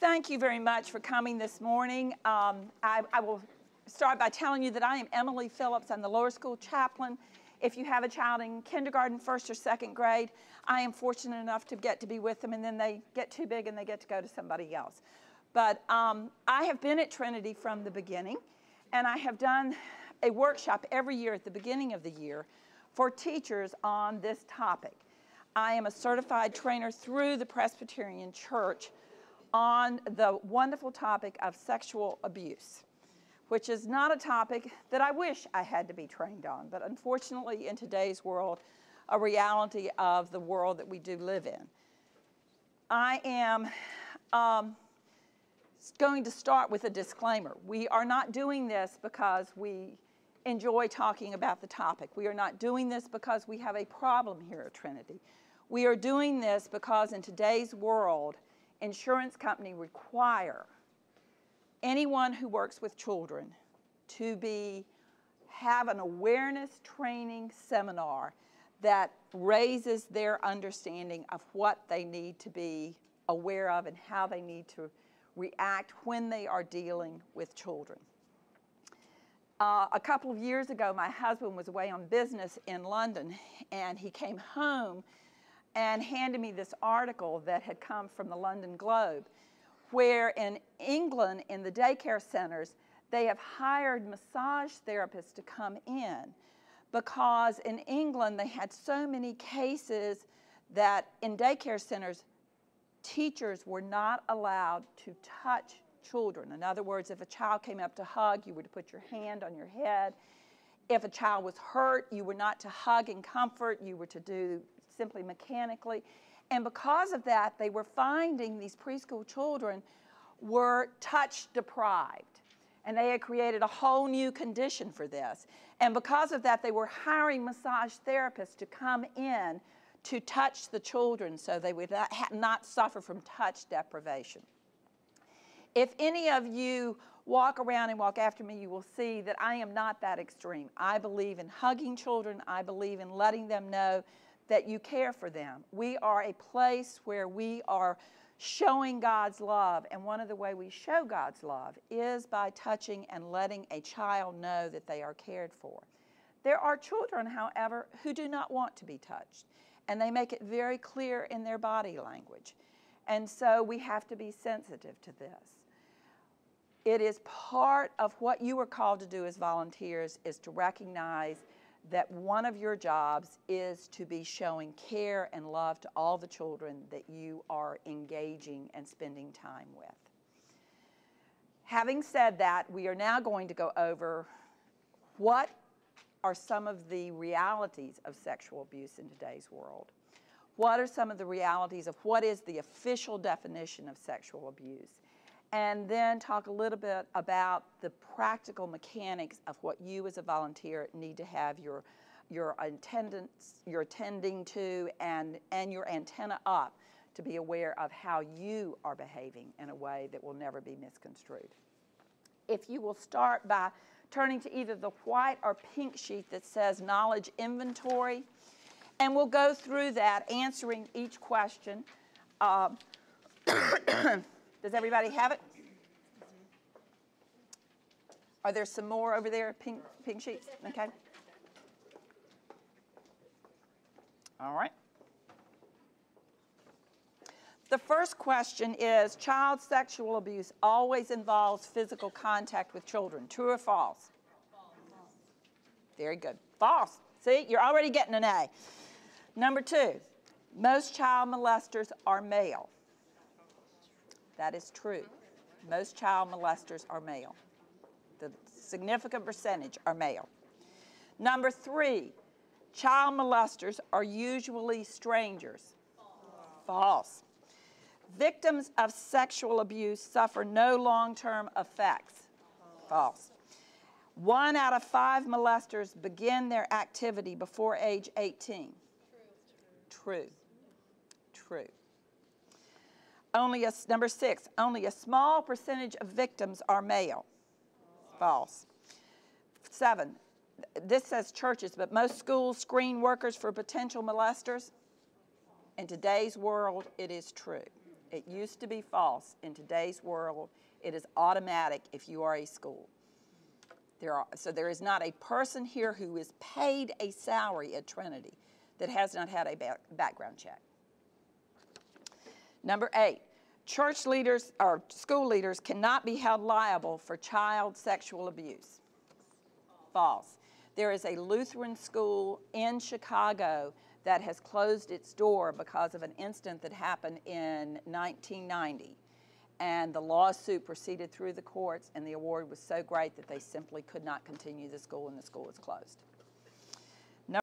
Thank you very much for coming this morning. I will start by telling you that I am Emily Phillips. I'm the lower school chaplain. If you have a child in kindergarten, first or second grade, I am fortunate enough to get to be with them, and then they get too big and they get to go to somebody else. But I have been at Trinity from the beginning, and I have done a workshop every year at the beginning of the year for teachers on this topic. I am a certified trainer through the Presbyterian Church on the wonderful topic of sexual abuse, which is not a topic that I wish I had to be trained on, but unfortunately in today's world, a reality of the world that we do live in. I am going to start with a disclaimer. We are not doing this because we enjoy talking about the topic. We are not doing this because we have a problem here at Trinity. We are doing this because in today's world, insurance companies require anyone who works with children to have an awareness training seminar that raises their understanding of what they need to be aware of and how they need to react when they are dealing with children. A couple of years ago, my husband was away on business in London, and he came home and handed me this article that had come from the London Globe, where in England, in the daycare centers, they have hired massage therapists to come in because in England they had so many cases that in daycare centers, teachers were not allowed to touch children. In other words, if a child came up to hug, you were to put your hand on your head. If a child was hurt, you were not to hug and comfort, you were to do simply mechanically. And because of that, they were finding these preschool children were touch deprived. And they had created a whole new condition for this. And because of that, they were hiring massage therapists to come in to touch the children so they would not suffer from touch deprivation. If any of you walk around and walk after me, you will see that I am not that extreme. I believe in hugging children. I believe in letting them know that you care for them. We are a place where we are showing God's love, and one of the ways we show God's love is by touching and letting a child know that they are cared for. There are children, however, who do not want to be touched, and they make it very clear in their body language. And so we have to be sensitive to this. It is part of what you are called to do as volunteers is to recognize that one of your jobs is to be showing care and love to all the children that you are engaging and spending time with. Having said that, we are now going to go over what are some of the realities of sexual abuse in today's world. What are some of the realities of what is the official definition of sexual abuse? And then talk a little bit about the practical mechanics of what you as a volunteer need to have your attending to and your antenna up to be aware of how you are behaving in a way that will never be misconstrued. If you will start by turning to either the white or pink sheet that says knowledge inventory, and we'll go through that answering each question. Does everybody have it? Are there some more over there, pink sheets? Okay. All right. The first question is, child sexual abuse always involves physical contact with children. True or false? False. Very good. False. See, you're already getting an A. Number 2, most child molesters are male. That is true. Most child molesters are male. The significant percentage are male. Number 3, child molesters are usually strangers. False. Victims of sexual abuse suffer no long-term effects. False. 1 out of 5 molesters begin their activity before age 18. True. True. Number 6, only a small percentage of victims are male. False. 7, this says churches, but most schools screen workers for potential molesters. In today's world, it is true. It used to be false. In today's world, it is automatic if you are a school. So there is not a person here who is paid a salary at Trinity that has not had a background check. Number 8, church leaders or school leaders cannot be held liable for child sexual abuse. False. There is a Lutheran school in Chicago that has closed its door because of an incident that happened in 1990. And the lawsuit proceeded through the courts, and the award was so great that they simply could not continue the school, and the school is closed.